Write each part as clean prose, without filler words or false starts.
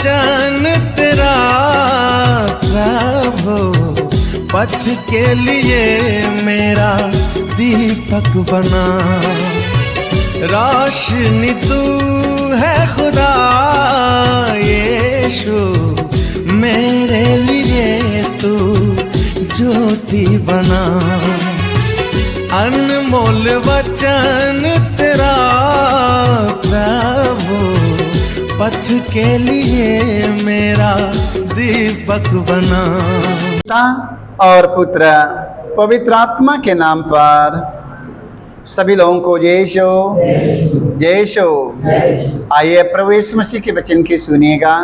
वचन तेरा प्रभु, पथ के लिए मेरा दीपक बना। रोशनी तू है खुदा यीशु, मेरे लिए तू ज्योति बना। अनमोल वचन तेरा प्रभु, पथ के लिए मेरा दीपक बना। पिता और पुत्र पवित्र आत्मा के नाम पर सभी लोगों को यीशु यीशु। आइए प्रभु यीशु मसीह के वचन की सुनिएगा,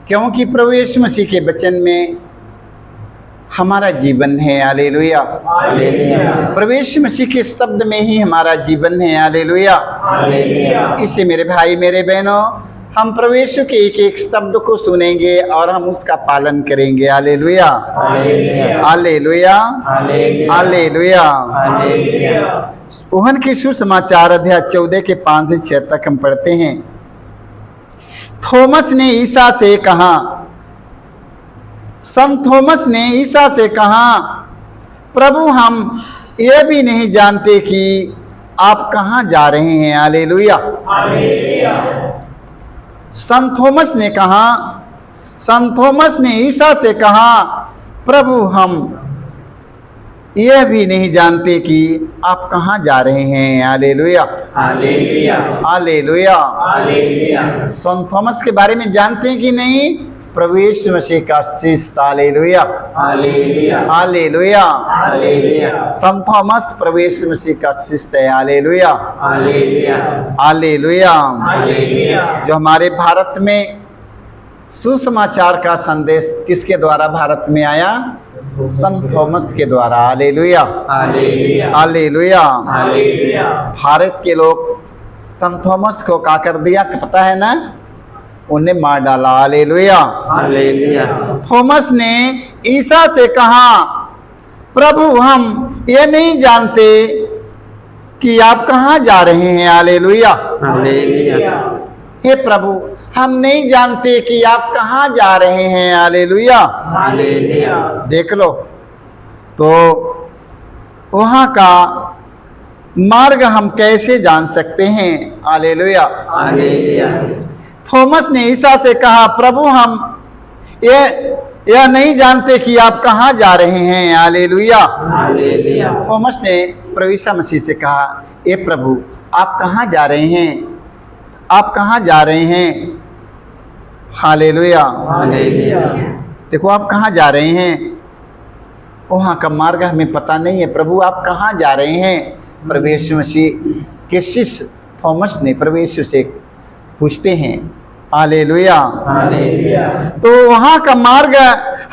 क्योंकि प्रभु यीशु मसीह के वचन में हमारा जीवन है। हालेलुया। प्रभु यीशु मसीह के शब्द में ही हमारा जीवन है। हालेलुया। इससे मेरे भाई मेरे बहनों, हम प्रभु यीशु के एक एक शब्द को सुनेंगे और हम उसका पालन करेंगे। Hallelujah hallelujah hallelujah. यूहन्ना के सुसमाचार अध्याय 14 के 5 से 6 तक हम पढ़ते हैं। थॉमस ने ईसा से कहा, संत थॉमस ने ईसा से कहा, प्रभु हम ये भी नहीं जानते कि आप कहाँ जा रहे हैं। हालेलुया। संत थॉमस ने कहा, संत थॉमस ने ईसा से कहा, प्रभु हम यह भी नहीं जानते कि आप कहाँ जा रहे हैं। Hallelujah hallelujah hallelujah hallelujah. संत थॉमस के बारे में जानते हैं कि नहीं? प्रभु यीशु मसीह का शिष्य। Hallelujah hallelujah hallelujah hallelujah. संत थॉमस प्रभु यीशु मसीह का शिष्य है। Hallelujah hallelujah hallelujah hallelujah. जो हमारे भारत में सुसमाचार का संदेश किसके द्वारा भारत में आया? संत थॉमस के द्वारा। Hallelujah hallelujah hallelujah hallelujah. Bharat के लोग संत थॉमस को क्या कर दिया पता है ना? उन्हें मार डाला। Hallelujah hallelujah. थॉमस ने ईसा से कहा, प्रभु हम ये नहीं जानते कि आप कहाँ जा रहे हैं। Hallelujah hallelujah. हे प्रभु हम नहीं जानते कि आप कहाँ जा रहे हैं। Hallelujah hallelujah. देख लो तो वहाँ का मार्ग हम कैसे जान सकते हैं। Hallelujah hallelujah. थॉमस ने ईसा से कहा, प्रभु हम यह नहीं जानते कि आप कहाँ जा रहे हैं। Hallelujah hallelujah. थॉमस ने प्रभु ईसा मसीह से कहा, ए प्रभु आप कहाँ जा रहे हैं? आप कहाँ जा रहे हैं? Hallelujah hallelujah. देखो आप कहाँ जा रहे हैं? वहाँ का मार्ग हमें पता नहीं है। प्रभु आप कहाँ जा रहे हैं? प्रभु यीशु मसीह के शिष्य थॉमस ने प्रभु यीशु से पूछते हैं। Hallelujah hallelujah. तो वहाँ का मार्ग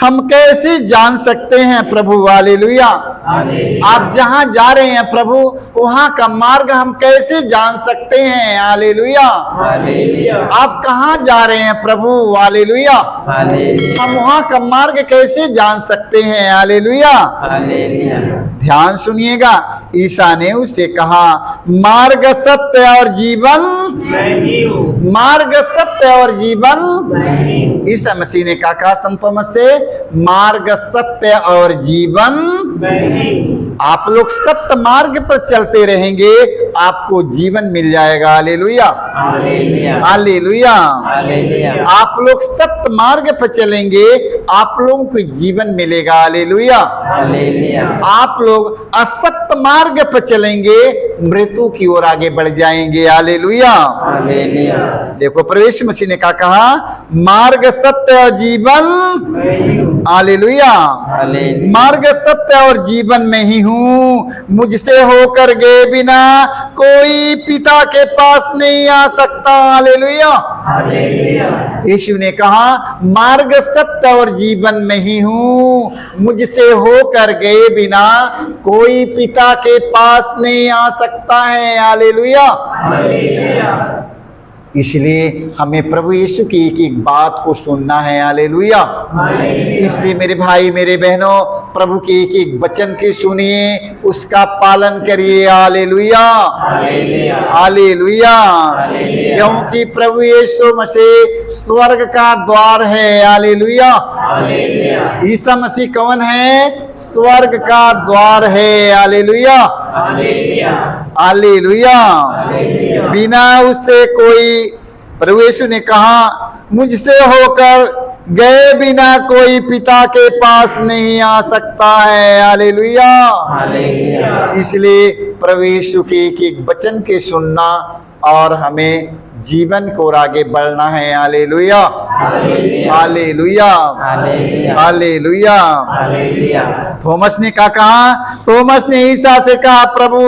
हम कैसे जान सकते हैं प्रभु? हालेलुया। आप जहाँ जा रहे हैं प्रभु, वहाँ का मार्ग हम कैसे जान सकते हैं? Hallelujah hallelujah. आप कहाँ जा रहे हैं प्रभु? Hallelujah hallelujah. हम वहाँ का मार्ग कैसे जान सकते हैं? Hallelujah hallelujah. ध्यान सुनिएगा, ईसा ने उससे कहा, मार्ग सत्य और जीवन मैं ही हूँ। मार्ग सत्य और जीवन। ईसा मसीह ने कहा संत थॉमस से, मार्ग सत्य और जीवन मैं ही हूँ। आप लोग सत्य मार्ग पर चलते रहेंगे, आपको जीवन मिल जाएगा। Hallelujah hallelujah hallelujah hallelujah. आप लोग सत्य मार्ग पर चलेंगे, आप लोगों को जीवन मिलेगा। Hallelujah hallelujah. आप लोग असत्य मार्ग पर चलेंगे, मृत्यु की ओर आगे बढ़ जाएंगे। Hallelujah hallelujah. देखो प्रभु यीशु मसीह ने क्या कहा? मार्ग सत्य और जीवन। Hallelujah hallelujah. मार्ग सत्य और जीवन में ही हूँ, मुझसे होकर गए बिना कोई पिता के पास नहीं आ सकता। Hallelujah hallelujah. यीशु ने कहा, मार्ग सत्य और जीवन में ही हूँ, मुझसे होकर गए बिना कोई पिता के पास नहीं आ सकता है। Hallelujah hallelujah. इसलिए हमें प्रभु यीशु की एक एक बात को सुनना है। हालेलुया। इसलिए मेरे भाई मेरे बहनों, प्रभु के एक एक वचन के सुनिए, उसका पालन करिए। Hallelujah, hallelujah. क्योंकि प्रभु यीशु मसीह स्वर्ग का द्वार है। हालेलुया। ईसा मसीह कौन है? स्वर्ग का द्वार है। Hallelujah, hallelujah. बिना उससे कोई, प्रभु यीशु ने कहा, मुझसे होकर गए बिना कोई पिता के पास नहीं आ सकता है। हालेलुया। इसलिए प्रभु यीशु के एक एक वचन के सुनना और हमें जीवन को और आगे बढ़ना है। Hallelujah, hallelujah, hallelujah. थॉमस ने क्या कहा? थॉमस ने ईसा से कहा, प्रभु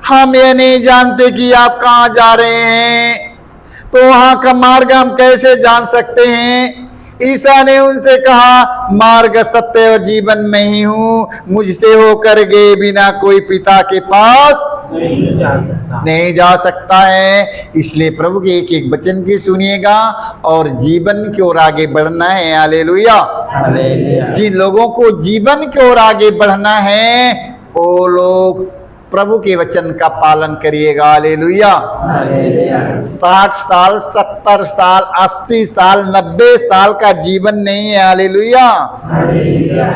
हम ये नहीं जानते कि आप कहाँ जा रहे हैं, तो वहां का मार्ग हम कैसे जान सकते हैं? ईसा ने उनसे कहा, मार्ग सत्य और जीवन में ही हूँ, मुझसे होकर गए बिना कोई पिता के पास नहीं जा सकता है। इसलिए प्रभु के एक एक वचन की सुनिएगा और जीवन की ओर आगे बढ़ना है। हालेलुया। जिन लोगों को जीवन की ओर आगे बढ़ना है वो लोग प्रभु के वचन का पालन करिएगा। हालेलुया। 60 साल, 70 साल, 80 साल, 90 साल का जीवन नहीं है। हालेलुया।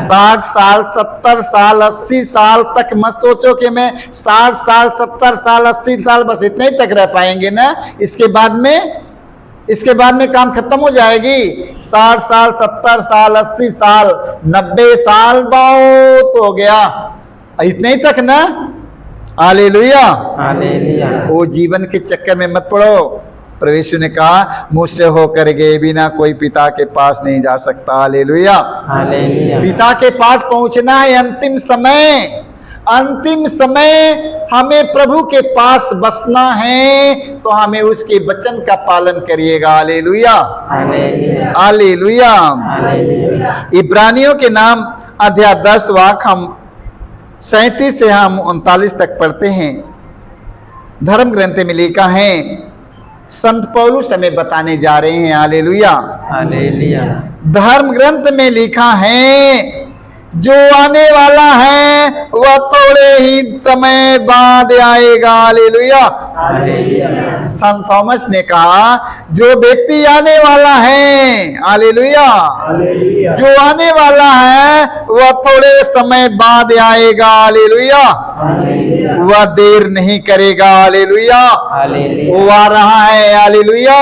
60 साल, 70 साल, 80 साल तक मत सोचो कि मैं 60 साल, 70 साल, 80 साल बस इतने ही तक रह पाएंगे ना, इसके बाद में काम खत्म हो जाएगी। 60 साल, 70 साल, 80 साल, 90 साल बहुत हो गया, इतने ही तक ना। Hallelujah, hallelujah. वो जीवन के चक्कर में मत पड़ो। प्रभु ने कहा, मुझसे होकर गए बिना कोई पिता के पास नहीं जा सकता। Hallelujah, hallelujah. पिता के पास पहुंचना है अंतिम समय। अंतिम समय हमें प्रभु के पास बसना है, तो हमें उसके वचन का पालन करिएगा। Hallelujah, hallelujah. इब्रानियों के नाम अध्याय 10 वाक्य हम 37 से हम 39 तक पढ़ते हैं। धर्म ग्रंथ में लिखा है, संत पौलुस हमें बताने जा रहे हैं। Hallelujah, hallelujah. धर्म ग्रंथ में लिखा है, जो आने वाला है वह थोड़े ही समय बाद आएगा। Hallelujah, hallelujah. संत थॉमस ने कहा, जो व्यक्ति आने वाला है, हालेलुया, जो आने वाला है वह थोड़े समय बाद आएगा। हालेलुया, वह देर नहीं करेगा। हालेलुया, वो आ रहा है। हालेलुया,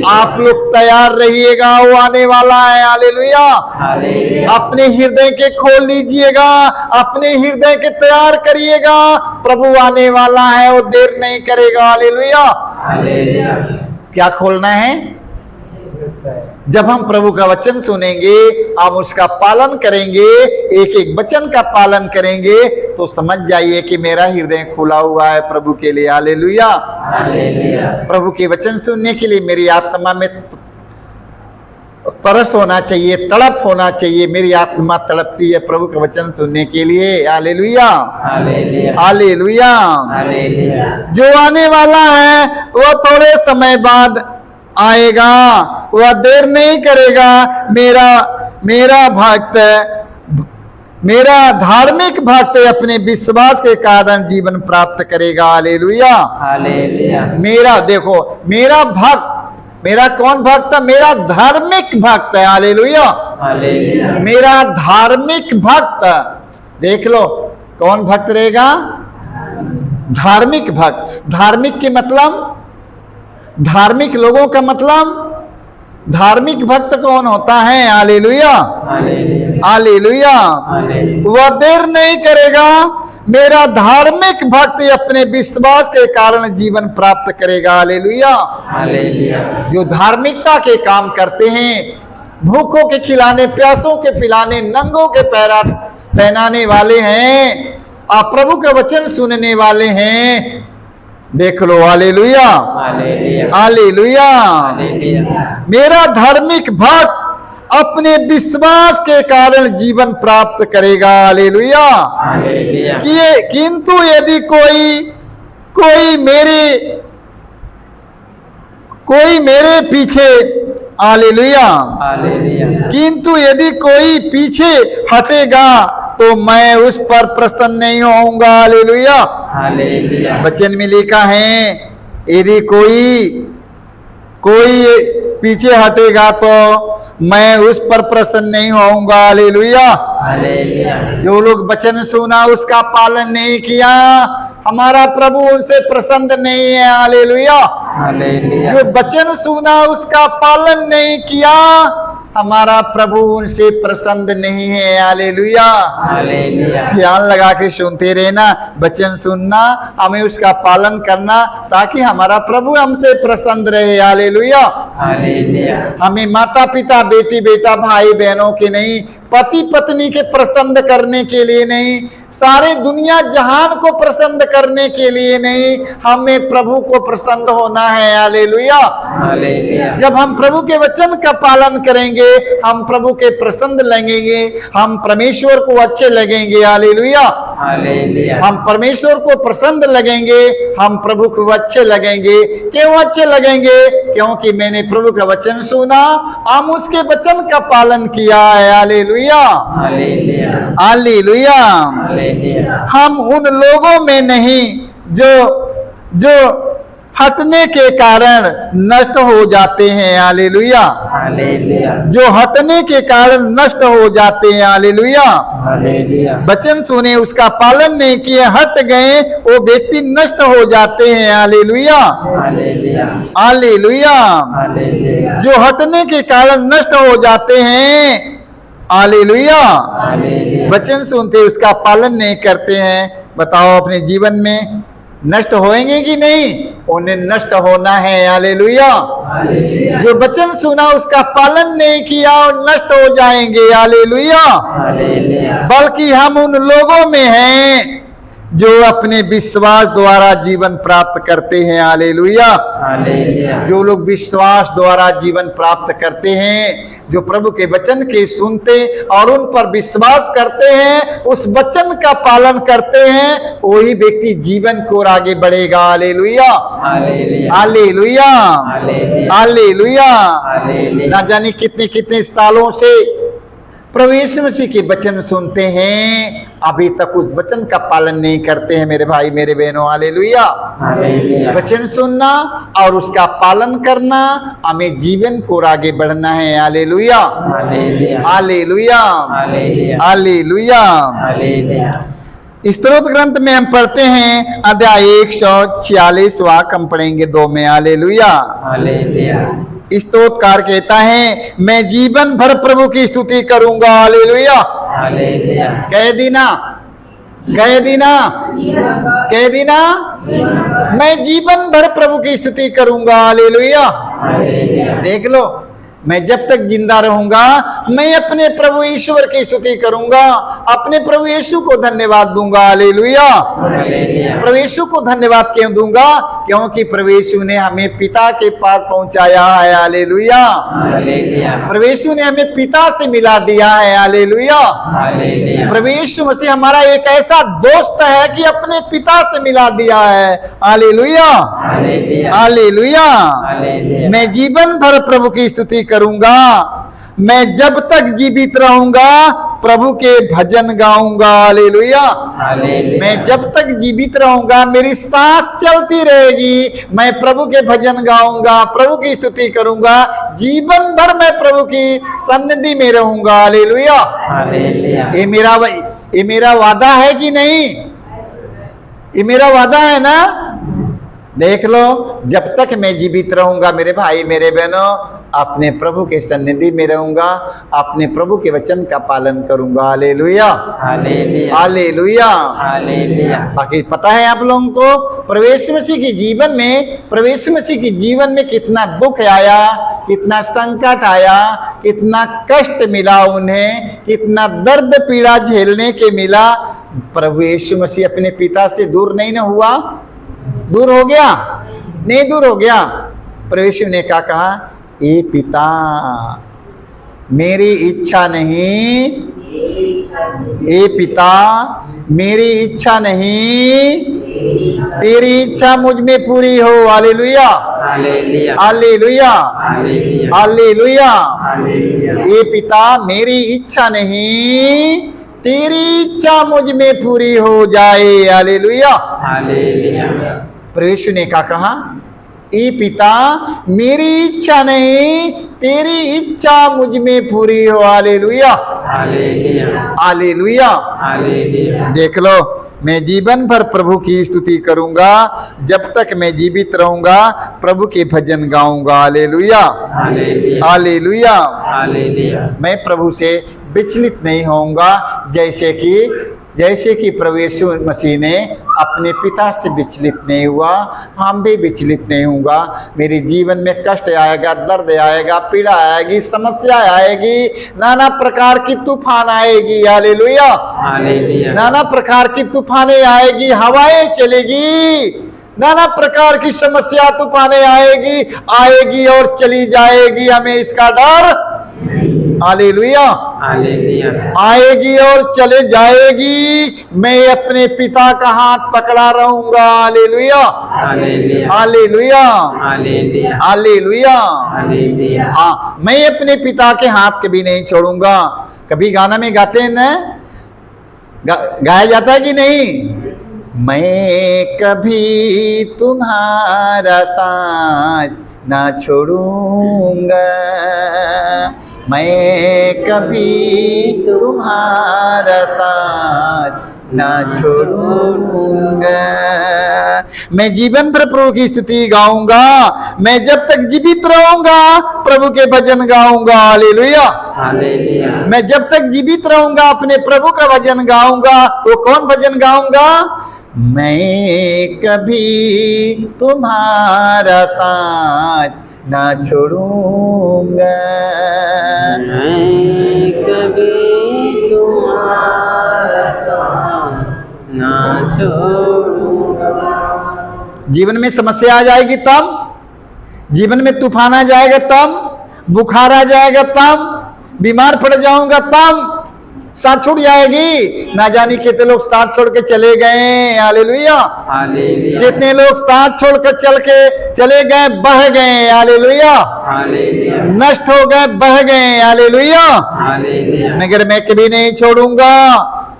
आप लोग तैयार रहिएगा, वो आने वाला है। हालेलुया, अपने हृदय के खोल लीजिएगा, अपने हृदय के तैयार करिएगा, प्रभु आने वाला है, वो देर नहीं करेगा। हालेलुया, क्या खोलना है? जब हम प्रभु का वचन सुनेंगे, हम उसका पालन करेंगे, एक एक वचन का पालन करेंगे, तो समझ जाइए कि मेरा हृदय खुला हुआ है प्रभु के लिए। Hallelujah, hallelujah. प्रभु के वचन सुनने के लिए मेरी आत्मा में तरस होना चाहिए, तड़प होना चाहिए। मेरी आत्मा तड़पती है प्रभु का वचन सुनने के लिए। Hallelujah, hallelujah, hallelujah, hallelujah. जो आने वाला है वह थोड़े समय बाद आएगा, वह देर नहीं करेगा। मेरा भक्त, मेरा धार्मिक भक्त अपने विश्वास के कारण जीवन प्राप्त करेगा। Hallelujah, hallelujah. मेरा भक्त, मेरा कौन भक्त है? मेरा धार्मिक भक्त है। Hallelujah, hallelujah. मेरा धार्मिक भक्त, देख लो कौन भक्त रहेगा? धार्मिक भक्त। धार्मिक के मतलब, धार्मिक लोगों का मतलब, धार्मिक भक्त कौन होता है? Hallelujah, hallelujah. वह देर नहीं करेगा, मेरा धार्मिक भक्त अपने विश्वास के कारण जीवन प्राप्त करेगा। Hallelujah, hallelujah. जो धार्मिकता के काम करते हैं, भूखों के खिलाने, प्यासों के पिलाने, नंगों के पहनाने वाले हैं, और प्रभु का वचन सुनने वाले हैं, देख लो। Hallelujah, hallelujah. मेरा धार्मिक भक्त अपने विश्वास के कारण जीवन प्राप्त करेगा। हालेलुया, किंतु यदि कोई मेरे पीछे हालेलुया। हालेलुया। किंतु यदि कोई पीछे हटेगा तो मैं उस पर प्रसन्न नहीं होऊंगा। हालेलुया। हालेलुया। वचन में लिखा है यदि कोई पीछे हटेगा तो मैं उस पर प्रसन्न नहीं होऊंगा। हालेलुया। हालेलुया। जो लोग वचन सुना उसका पालन नहीं किया, हमारा प्रभु उनसे प्रसन्न नहीं है। हालेलुया। हालेलुया। जो वचन सुना उसका पालन नहीं किया, हमारा प्रभु उनसे प्रसन्न नहीं है। हालेलुया। हालेलुया। ध्यान लगा के सुनते रहना, वचन सुनना, हमें उसका पालन करना ताकि हमारा प्रभु हमसे प्रसन्न रहे। हालेलुया। हालेलुया। हमें माता पिता, बेटी बेटा, भाई बहनों के नहीं, पति पत्नी के प्रसन्न करने के लिए नहीं, सारे दुनिया जहान को प्रसन्न करने के लिए नहीं, हमें प्रभु को प्रसन्न होना है। हालेलुया। हालेलुया। जब हम प्रभु के वचन का पालन करेंगे, हम प्रभु के प्रसन्न लगेंगे, हम परमेश्वर को अच्छे लगेंगे। हालेलुया। हालेलुया। हम परमेश्वर को प्रसन्न लगेंगे, हम प्रभु को अच्छे लगेंगे। क्यों अच्छे लगेंगे? क्योंकि मैंने प्रभु का वचन सुना, हम उसके वचन का पालन किया है। हालेलुया। हालेलुया। हालेलुया। हालेलुया। हम उन लोगों में नहीं जो हटने के कारण नष्ट हो जाते हैं। हालेलुया। हालेलुया। जो हटने के कारण नष्ट हो जाते हैं। हालेलुया। हालेलुया। वचन सुने उसका पालन नहीं किए, हट गए, वो व्यक्ति नष्ट हो जाते हैं। हालेलुया। हालेलुया। हालेलुया। हालेलुया। जो हटने के कारण नष्ट हो जाते हैं। हालेलुया। हालेलुया। वचन सुनते उसका पालन नहीं करते हैं, बताओ अपने जीवन में नष्ट होएंगे कि नहीं? उन्हें नष्ट होना है। हालेलुया। हालेलुया। जो वचन सुना उसका पालन नहीं किया और नष्ट हो जाएंगे। हालेलुया। हालेलुया। बल्कि हम उन लोगों में हैं जो अपने विश्वास द्वारा जीवन प्राप्त करते हैं। हालेलुया। हालेलुया। जो लोग विश्वास द्वारा जीवन प्राप्त करते हैं, जो प्रभु के वचन के सुनते और उन पर विश्वास करते हैं, उस वचन का पालन करते हैं, वही व्यक्ति जीवन को और आगे बढ़ेगा। Hallelujah. Hallelujah. Hallelujah. Hallelujah. Hallelujah. Hallelujah. ना जाने कितने कितने सालों से प्रभु यीशु मसीह के वचन सुनते हैं, अभी तक उस वचन का पालन नहीं करते हैं। मेरे भाई मेरे बहनों, हालेलुया। हालेलुया। वचन सुनना और उसका पालन करना, हमें जीवन को आगे बढ़ना है। Hallelujah. Hallelujah. Hallelujah. Hallelujah. Hallelujah. Hallelujah. स्तोत्र ग्रंथ में हम पढ़ते हैं अध्याय 146 वाक्य हम पढ़ेंगे 2 में। हालेलुया। हालेलुया। स्तोत्रकार कहता है मैं जीवन भर प्रभु की स्तुति करूंगा। हालेलुया। हालेलुया। कह दीना, कह दीना, कह दीना, मैं जीवन भर प्रभु की स्तुति करूंगा। हालेलुया। हालेलुया। देख लो, मैं जब तक जिंदा रहूंगा मैं अपने प्रभु ईश्वर की स्तुति करूंगा, अपने प्रभु यीशु को धन्यवाद दूंगा। हालेलुया। हालेलुया। प्रभु यीशु को धन्यवाद क्यों दूंगा? क्योंकि प्रभु यीशु ने हमें पिता के पास पहुंचाया है। हालेलुया। हालेलुया। प्रभु यीशु ने हमें पिता से मिला दिया है। हालेलुया। हालेलुया। प्रभु यीशु मसीह हमारा एक ऐसा दोस्त है कि अपने पिता से मिला दिया है। हालेलुया। हालेलुया। हालेलुया। हालेलुया। मैं जीवन भर प्रभु की स्तुति करूंगा, मैं जब तक जीवित रहूंगा प्रभु के भजन गाऊंगा। हालेलुया। हालेलुया। मैं जब तक जीवित रहूंगा, मेरी सांस चलती रहेगी, मैं प्रभु के भजन गाऊंगा, प्रभु की स्तुति करूंगा, जीवन भर मैं प्रभु की सन्निधि में रहूंगा। हालेलुया। हालेलुया। ये मेरा वादा है कि नहीं? ये मेरा वादा है ना? देख लो, जब तक मैं जीवित रहूंगा मेरे भाई मेरे बहनों, अपने प्रभु के सन्निधि में रहूंगा, अपने प्रभु के वचन का पालन करूंगा। हालेलुया। हालेलुया। हालेलुया। हालेलुया। बाकी पता है आप लोगों को प्रवेश मसीह के जीवन में, प्रवेश मसीह के जीवन में कितना दुख आया, कितना संकट आया, कितना कष्ट मिला उन्हें, कितना दर्द पीड़ा झेलने के मिला। प्रभु यीशु मसीह अपने पिता से दूर नहीं ना हुआ? दूर हो गया? नहीं दूर हो गया। प्रभु यीशु ने क्या कहा? ए पिता, मेरी इच्छा नहीं, ए पिता मेरी इच्छा नहीं तेरी इच्छा मुझ में पूरी हो। Hallelujah, hallelujah, hallelujah, hallelujah, hallelujah. Hallelujah. ये पिता, मेरी इच्छा नहीं, तेरी इच्छा मुझ में पूरी हो जाए। हालेलुया। हालेलुया, प्रभु यीशु ने क्या कहा? ये पिता, मेरी इच्छा नहीं, तेरी इच्छा मुझ में पूरी हो। Hallelujah, hallelujah, hallelujah. हालेलुया। देख लो, मैं जीवन भर प्रभु की स्तुति करूंगा। जब तक मैं जीवित रहूंगा प्रभु के भजन गाऊंगा। Hallelujah, hallelujah, hallelujah. हालेलुया। मैं प्रभु से विचलित नहीं होऊंगा, जैसे कि प्रभु यीशु मसीह ने अपने पिता से विचलित नहीं हुआ, हम भी विचलित नहीं होऊंगा। मेरे जीवन में कष्ट आएगा, दर्द आएगा, पीड़ा आएगी, समस्या आएगी, नाना प्रकार की तूफान आएगी। हालेलुया, हालेलुया, नाना प्रकार की तूफानें आएगी, हवाएं चलेगी, नाना प्रकार की समस्या तूफानें आएगी और चली जाएगी। हमें इसका डर, हालेलुया, हालेलुया, आएगी और चले जाएगी। मैं अपने पिता का हाथ पकड़ा रहूंगा। Hallelujah, hallelujah, hallelujah, hallelujah, hallelujah. Hallelujah. हाँ, मैं अपने पिता के हाथ कभी नहीं छोड़ूंगा। कभी गाना में गाते हैं ना, गाया जाता है कि नहीं? मैं कभी तुम्हारा साथ ना छोड़ूंगा, मैं कभी तुम्हारा साथ ना छोड़ूंगा। मैं जीवन भर प्रभु की स्तुति गाऊंगा। मैं जब तक जीवित रहूंगा प्रभु के भजन गाऊंगा। Hallelujah, hallelujah. मैं जब तक जीवित रहूंगा अपने प्रभु का भजन गाऊंगा। वो कौन भजन गाऊंगा? मैं कभी तुम्हारा साथ ना छोड़ूंगा, मैं कभी तुम्हारा साथ ना छोड़ूंगा। जीवन में समस्या आ जाएगी तब, जीवन में तूफान आ जाएगा तब, बुखार आ जाएगा तब, बीमार पड़ जाऊंगा तब साथ छूट जाएगी। ना जाने कितने लोग साथ छोड़ के चले गए। हालेलुया, हालेलुया, कितने लोग साथ छोड़कर चले गए, बह गए। हालेलुया, हालेलुया, नष्ट हो गए, बह गए। हालेलुया, हालेलुया, मगर मैं कभी नहीं छोड़ूंगा,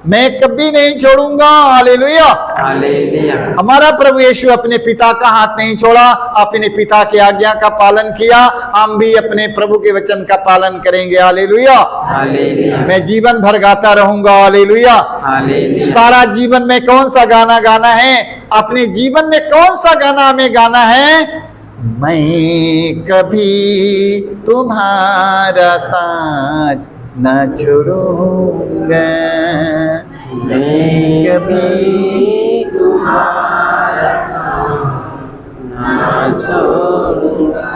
मैं कभी नहीं छोड़ूंगा। हालेलुया। हालेलुया। हमारा प्रभु यीशु अपने पिता का हाथ नहीं छोड़ा, अपने पिता की आज्ञा का पालन किया। हम भी अपने प्रभु के वचन का पालन करेंगे। हालेलुया, हालेलुया, मैं जीवन भर गाता रहूंगा। हालेलुया। हालेलुया, सारा जीवन में कौन सा गाना गाना है? अपने जीवन में कौन सा गाना हमें गाना है? मैं कभी तुम्हारा साथ न छोड़ूंगा, मैं कभी तुम्हारा साथ ना छोड़ूंगा।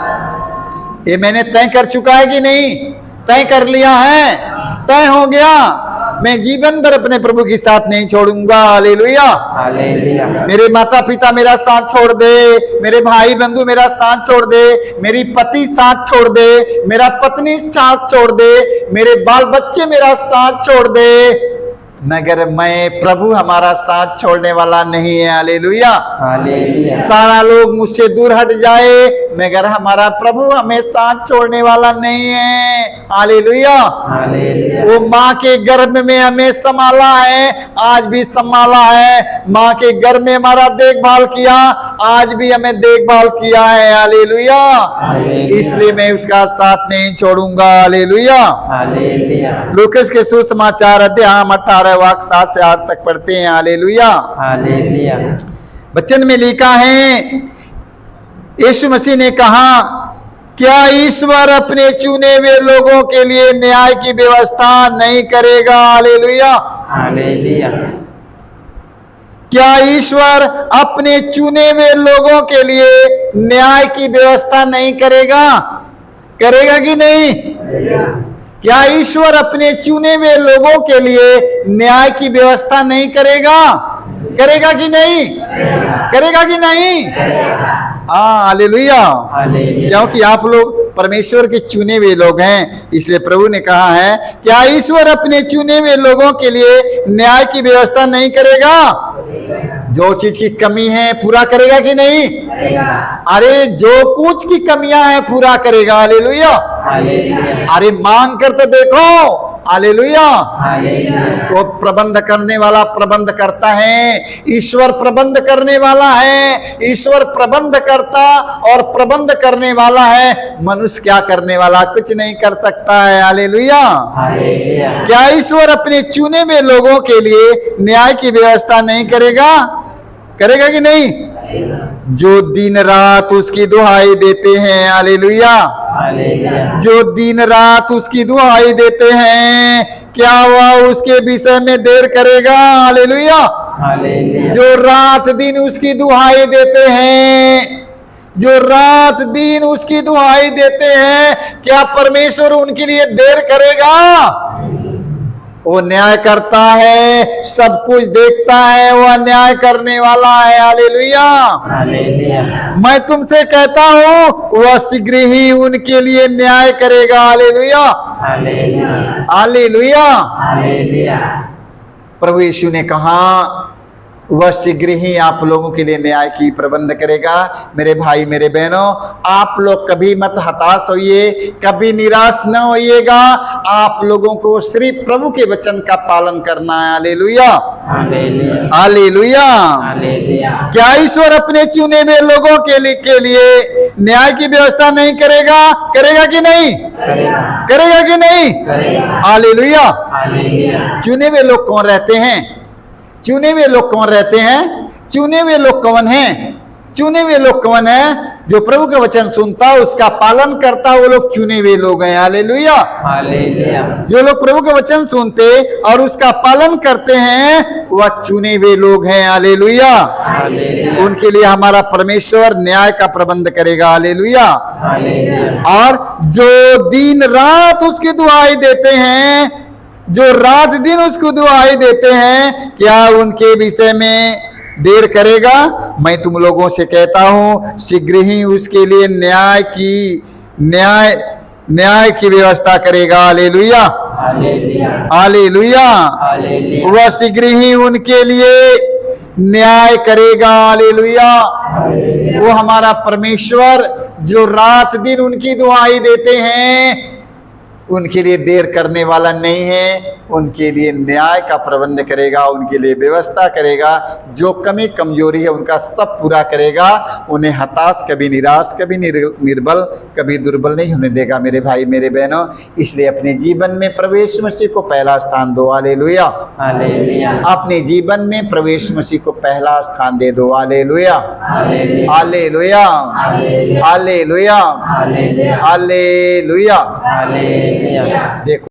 ये मैंने तय कर चुका है कि नहीं? तय कर लिया है, तय हो गया। मैं जीवन भर अपने प्रभु के साथ नहीं छोड़ूंगा। हालेलुया। हालेलुया, मेरे माता पिता मेरा साथ छोड़ दे, मेरे भाई बंधु मेरा साथ छोड़ दे, मेरी पति साथ छोड़ दे, मेरा पत्नी साथ छोड़ दे, मेरे बाल बच्चे मेरा साथ छोड़ दे, मगर मैं प्रभु हमारा साथ छोड़ने वाला नहीं है। हालेलुया। हालेलुया, सारा लोग मुझसे दूर हट जाए, मगर हमारा प्रभु हमें साथ छोड़ने वाला नहीं है। हालेलुया। हालेलुया, वो माँ के गर्भ में हमें संभाला है, आज भी संभाला है। माँ के गर्भ में हमारा देखभाल किया, आज भी हमें देखभाल किया है। हालेलुया। इसलिए मैं उसका साथ नहीं छोड़ूंगा। हालेलुया। हालेलुया, लूकास के सुसमाचार अध्याय 18 वाक्य 7 से 8 तक पढ़ते हैं। हालेलुया। हालेलुया, वचन में लिखा है, यीशु मसीह ने कहा, क्या ईश्वर अपने चुने हुए लोगों के लिए न्याय की व्यवस्था नहीं करेगा? हालेलुया। हालेलुया, क्या ईश्वर अपने चुने हुए लोगों के लिए न्याय की व्यवस्था नहीं करेगा? करेगा कि नहीं? क्या ईश्वर अपने चुने हुए लोगों के लिए न्याय की व्यवस्था नहीं करेगा? करेगा कि नहीं? करेगा कि नहीं? हाँ, हालेलुया। हालेलुया, क्योंकि आप लोग परमेश्वर के चुने हुए लोग हैं, इसलिए प्रभु ने कहा है, क्या ईश्वर अपने चुने हुए लोगों के लिए न्याय की व्यवस्था नहीं करेगा? जो चीज की कमी है पूरा करेगा कि नहीं? अरे जो कुछ की कमियां हैं पूरा करेगा। हालेलुया। हालेलुया। अरे मांग कर तो देखो। हालेलुया। हालेलुया। वो प्रबंध करने वाला प्रबंध करता है, ईश्वर प्रबंध करने वाला है, ईश्वर प्रबंध करता और प्रबंध करने वाला है। मनुष्य क्या करने वाला? कुछ नहीं कर सकता है। हालेलुया। हालेलुया। क्या ईश्वर अपने चुने हुए लोगों के लिए न्याय की व्यवस्था नहीं करेगा? करेगा कि नहीं? जो दिन रात उसकी दुहाई देते हैं। हालेलुया। हालेलुया। जो दिन रात उसकी दुहाई देते हैं, क्या वह उसके विषय में देर करेगा? हालेलुया। हालेलुया। जो रात दिन उसकी दुहाई देते हैं, जो रात दिन उसकी दुहाई देते हैं, क्या परमेश्वर उनके लिए देर करेगा? वो न्याय करता है, सब कुछ देखता है, वह न्याय करने वाला है। हालेलुया। हालेलुया। मैं तुमसे कहता हूं वह शीघ्र ही उनके लिए न्याय करेगा। हालेलुया। हालेलुया। हालेलुया। हालेलुया। प्रभु यीशु ने कहा वह शीघ्र ही आप लोगों के लिए न्याय की प्रबंध करेगा। मेरे भाई मेरे बहनों, आप लोग कभी मत हताश होइए, कभी निराश न होइएगा। आप लोगों को सिर्फ प्रभु के वचन का पालन करना है। हालेलुया। हालेलुया। हालेलुया। हालेलुया। क्या ईश्वर अपने चुने हुए लोगों के लिए न्याय की व्यवस्था नहीं करेगा? करेगा कि नहीं? करेगा। करेगा कि नहीं? करेगा। हालेलुया। हालेलुया। चुने हुए लोग कौन रहते हैं? चुने हुए लोग कौन रहते हैं? चुने हुए लोग कौन हैं? चुने हुए लोग कौन है? जो प्रभु का वचन सुनता, उसका पालन करता, वो लोग चुने हुए लोग हैं। हालेलुया। हालेलुया। जो लोग प्रभु का वचन सुनते और उसका पालन करते हैं, वह चुने हुए लोग हैं। हालेलुया। हालेलुया। उनके लिए हमारा परमेश्वर न्याय का प्रबंध करेगा। हालेलुया। हालेलुया। और जो दिन रात उसकी दुहाई देते हैं, जो रात दिन उसको दुहाई देते हैं, क्या उनके विषय में देर करेगा? मैं तुम लोगों से कहता हूं शीघ्र ही उसके लिए न्याय की व्यवस्था करेगा। हालेलुया। हालेलुया। हालेलुया। हालेलुया। वह शीघ्र ही उनके लिए न्याय करेगा। हालेलुया। वो हमारा परमेश्वर जो रात दिन उनकी दुहाई देते हैं, उनके लिए देर करने वाला नहीं है। उनके लिए न्याय का प्रबंध करेगा, उनके लिए व्यवस्था करेगा। जो कमी कमजोरी है उनका सब पूरा करेगा। उन्हें हताश, कभी निराश, कभी निर्बल, कभी दुर्बल नहीं होने देगा। मेरे भाई मेरे बहनों, इसलिए अपने जीवन में प्रभु यीशु मसीह को पहला स्थान दो। हालेलुया। हालेलुया। अपने जीवन में प्रभु यीशु मसीह को पहला स्थान दे दो। Hallelujah. Hallelujah. Hallelujah. Hallelujah. Hallelujah. Hallelujah. Hallelujah. Hallelujah. देखो